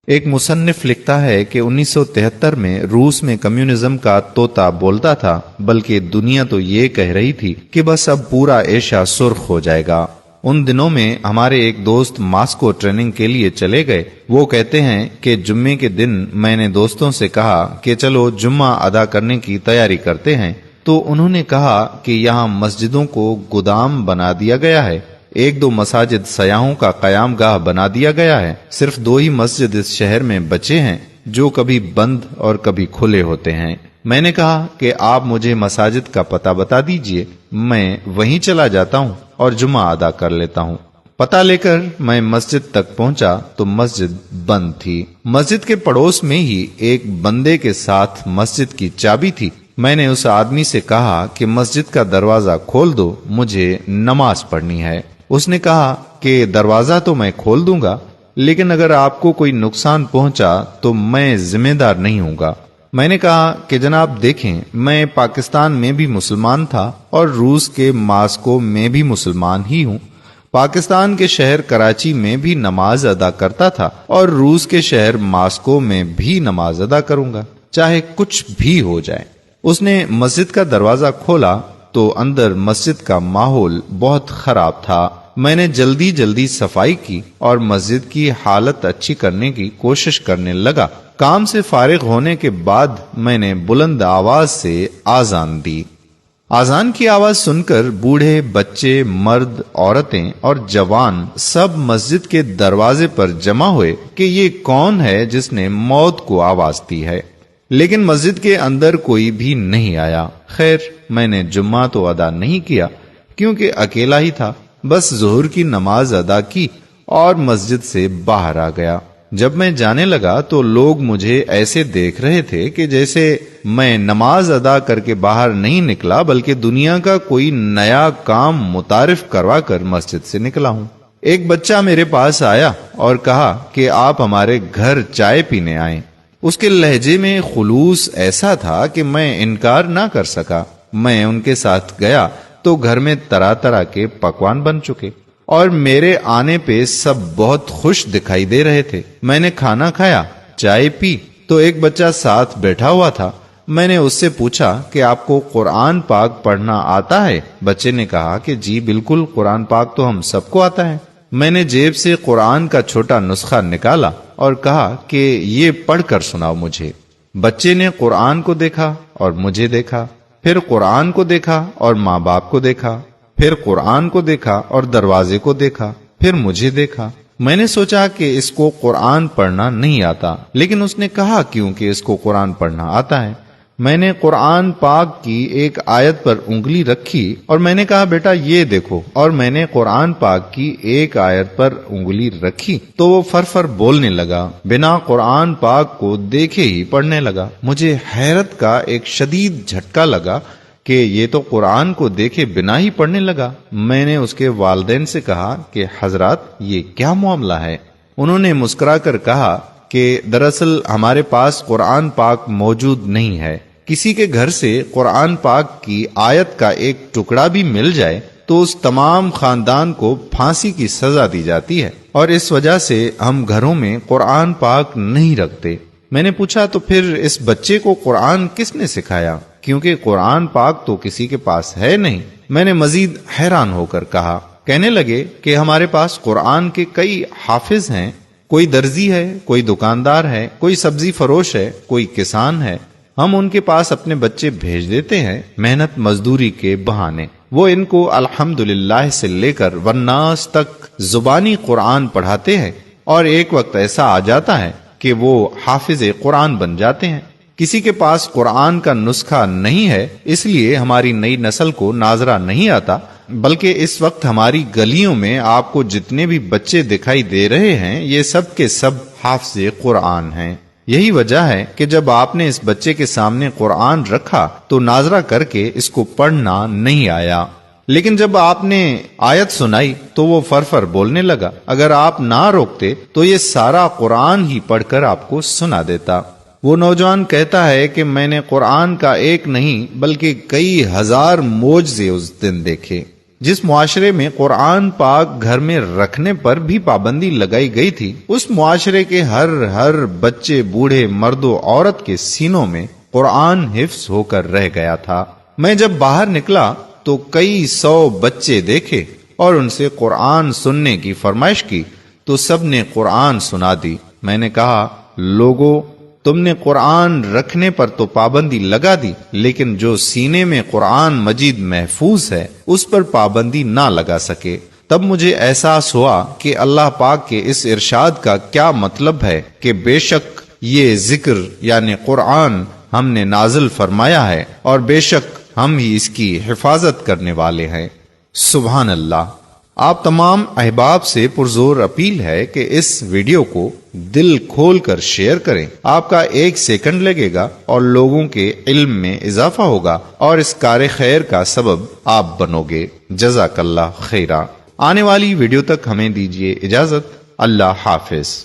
ایک مصنف لکھتا ہے کہ 1973 میں روس میں کمیونزم کا طوطا بولتا تھا، بلکہ دنیا تو یہ کہہ رہی تھی کہ بس اب پورا ایشیا سرخ ہو جائے گا۔ ان دنوں میں ہمارے ایک دوست ماسکو ٹریننگ کے لیے چلے گئے۔ وہ کہتے ہیں کہ جمعے کے دن میں نے دوستوں سے کہا کہ چلو جمعہ ادا کرنے کی تیاری کرتے ہیں، تو انہوں نے کہا کہ یہاں مسجدوں کو گودام بنا دیا گیا ہے، ایک دو مساجد سیاحوں کا قیام گاہ بنا دیا گیا ہے، صرف 2 ہی مسجد اس شہر میں بچے ہیں جو کبھی بند اور کبھی کھلے ہوتے ہیں۔ میں نے کہا کہ آپ مجھے مساجد کا پتہ بتا دیجئے، میں وہیں چلا جاتا ہوں اور جمعہ ادا کر لیتا ہوں۔ پتہ لے کر میں مسجد تک پہنچا تو مسجد بند تھی۔ مسجد کے پڑوس میں ہی ایک بندے کے ساتھ مسجد کی چابی تھی۔ میں نے اس آدمی سے کہا کہ مسجد کا دروازہ کھول دو، مجھے نماز پڑھنی ہے۔ اس نے کہا کہ دروازہ تو میں کھول دوں گا، لیکن اگر آپ کو کوئی نقصان پہنچا تو میں ذمہ دار نہیں ہوں گا۔ میں نے کہا کہ جناب دیکھیں، میں پاکستان میں بھی مسلمان تھا اور روس کے ماسکو میں بھی مسلمان ہی ہوں۔ پاکستان کے شہر کراچی میں بھی نماز ادا کرتا تھا اور روس کے شہر ماسکو میں بھی نماز ادا کروں گا، چاہے کچھ بھی ہو جائے۔ اس نے مسجد کا دروازہ کھولا تو اندر مسجد کا ماحول بہت خراب تھا۔ میں نے جلدی صفائی کی اور مسجد کی حالت اچھی کرنے کی کوشش کرنے لگا۔ کام سے فارغ ہونے کے بعد میں نے بلند آواز سے آذان دی۔ آذان کی آواز سن کر بوڑھے، بچے، مرد، عورتیں اور جوان سب مسجد کے دروازے پر جمع ہوئے کہ یہ کون ہے جس نے موت کو آواز دی ہے، لیکن مسجد کے اندر کوئی بھی نہیں آیا۔ خیر، میں نے جمعہ تو ادا نہیں کیا کیونکہ اکیلا ہی تھا، بس ظہر کی نماز ادا کی اور مسجد سے باہر آ گیا۔ جب میں جانے لگا تو لوگ مجھے ایسے دیکھ رہے تھے کہ جیسے میں نماز ادا کر کے باہر نہیں نکلا بلکہ دنیا کا کوئی نیا کام متعارف کروا کر مسجد سے نکلا ہوں۔ ایک بچہ میرے پاس آیا اور کہا کہ آپ ہمارے گھر چائے پینے آئیں۔ اس کے لہجے میں خلوص ایسا تھا کہ میں انکار نہ کر سکا۔ میں ان کے ساتھ گیا تو گھر میں طرح طرح کے پکوان بن چکے اور میرے آنے پہ سب بہت خوش دکھائی دے رہے تھے۔ میں نے کھانا کھایا، چائے پی تو ایک بچہ ساتھ بیٹھا ہوا تھا۔ میں نے اس سے پوچھا کہ آپ کو قرآن پاک پڑھنا آتا ہے؟ بچے نے کہا کہ جی بالکل، قرآن پاک تو ہم سب کو آتا ہے۔ میں نے جیب سے قرآن کا چھوٹا نسخہ نکالا اور کہا کہ یہ پڑھ کر سناؤ مجھے۔ بچے نے قرآن کو دیکھا اور مجھے دیکھا، پھر قرآن کو دیکھا اور ماں باپ کو دیکھا، پھر قرآن کو دیکھا اور دروازے کو دیکھا، پھر مجھے دیکھا۔ میں نے سوچا کہ اس کو قرآن پڑھنا نہیں آتا، لیکن اس نے کہا کیوں کہ اس کو قرآن پڑھنا آتا ہے۔ میں نے قرآن پاک کی ایک آیت پر انگلی رکھی اور میں نے کہا بیٹا یہ دیکھو، اور میں نے قرآن پاک کی ایک آیت پر انگلی رکھی تو وہ فر بولنے لگا، بنا قرآن پاک کو دیکھے ہی پڑھنے لگا۔ مجھے حیرت کا ایک شدید جھٹکا لگا کہ یہ تو قرآن کو دیکھے بنا ہی پڑھنے لگا۔ میں نے اس کے والدین سے کہا کہ حضرات یہ کیا معاملہ ہے؟ انہوں نے مسکرا کر کہا کہ دراصل ہمارے پاس قرآن پاک موجود نہیں ہے۔ کسی کے گھر سے قرآن پاک کی آیت کا ایک ٹکڑا بھی مل جائے تو اس تمام خاندان کو پھانسی کی سزا دی جاتی ہے، اور اس وجہ سے ہم گھروں میں قرآن پاک نہیں رکھتے۔ میں نے پوچھا تو پھر اس بچے کو قرآن کس نے سکھایا، کیونکہ قرآن پاک تو کسی کے پاس ہے نہیں۔ میں نے مزید حیران ہو کر کہا، کہنے لگے کہ ہمارے پاس قرآن کے کئی حافظ ہیں، کوئی درزی ہے، کوئی دکاندار ہے، کوئی سبزی فروش ہے، کوئی کسان ہے۔ ہم ان کے پاس اپنے بچے بھیج دیتے ہیں محنت مزدوری کے بہانے۔ وہ ان کو الحمدللہ سے لے کر والناس تک زبانی قرآن پڑھاتے ہیں، اور ایک وقت ایسا آ جاتا ہے کہ وہ حافظ قرآن بن جاتے ہیں۔ کسی کے پاس قرآن کا نسخہ نہیں ہے، اس لیے ہماری نئی نسل کو ناظرہ نہیں آتا، بلکہ اس وقت ہماری گلیوں میں آپ کو جتنے بھی بچے دکھائی دے رہے ہیں یہ سب کے سب حافظ قرآن ہیں۔ یہی وجہ ہے کہ جب آپ نے اس بچے کے سامنے قرآن رکھا تو ناظرہ کر کے اس کو پڑھنا نہیں آیا، لیکن جب آپ نے آیت سنائی تو وہ فر بولنے لگا۔ اگر آپ نہ روکتے تو یہ سارا قرآن ہی پڑھ کر آپ کو سنا دیتا۔ وہ نوجوان کہتا ہے کہ میں نے قرآن کا ایک نہیں بلکہ کئی ہزار معجزے اس دن دیکھے۔ جس معاشرے میں قرآن پاک گھر میں رکھنے پر بھی پابندی لگائی گئی تھی، اس معاشرے کے ہر بچے، بوڑھے، مرد و عورت کے سینوں میں قرآن حفظ ہو کر رہ گیا تھا۔ میں جب باہر نکلا تو کئی 100 بچے دیکھے اور ان سے قرآن سننے کی فرمائش کی تو سب نے قرآن سنا دی۔ میں نے کہا، لوگو، تم نے قرآن رکھنے پر تو پابندی لگا دی، لیکن جو سینے میں قرآن مجید محفوظ ہے اس پر پابندی نہ لگا سکے۔ تب مجھے احساس ہوا کہ اللہ پاک کے اس ارشاد کا کیا مطلب ہے کہ بے شک یہ ذکر یعنی قرآن ہم نے نازل فرمایا ہے اور بے شک ہم ہی اس کی حفاظت کرنے والے ہیں۔ سبحان اللہ۔ آپ تمام احباب سے پرزور اپیل ہے کہ اس ویڈیو کو دل کھول کر شیئر کریں۔ آپ کا 1 سیکنڈ لگے گا اور لوگوں کے علم میں اضافہ ہوگا اور اس کار خیر کا سبب آپ بنو گے۔ جزاک اللہ خیرہ۔ آنے والی ویڈیو تک ہمیں دیجیے اجازت۔ اللہ حافظ۔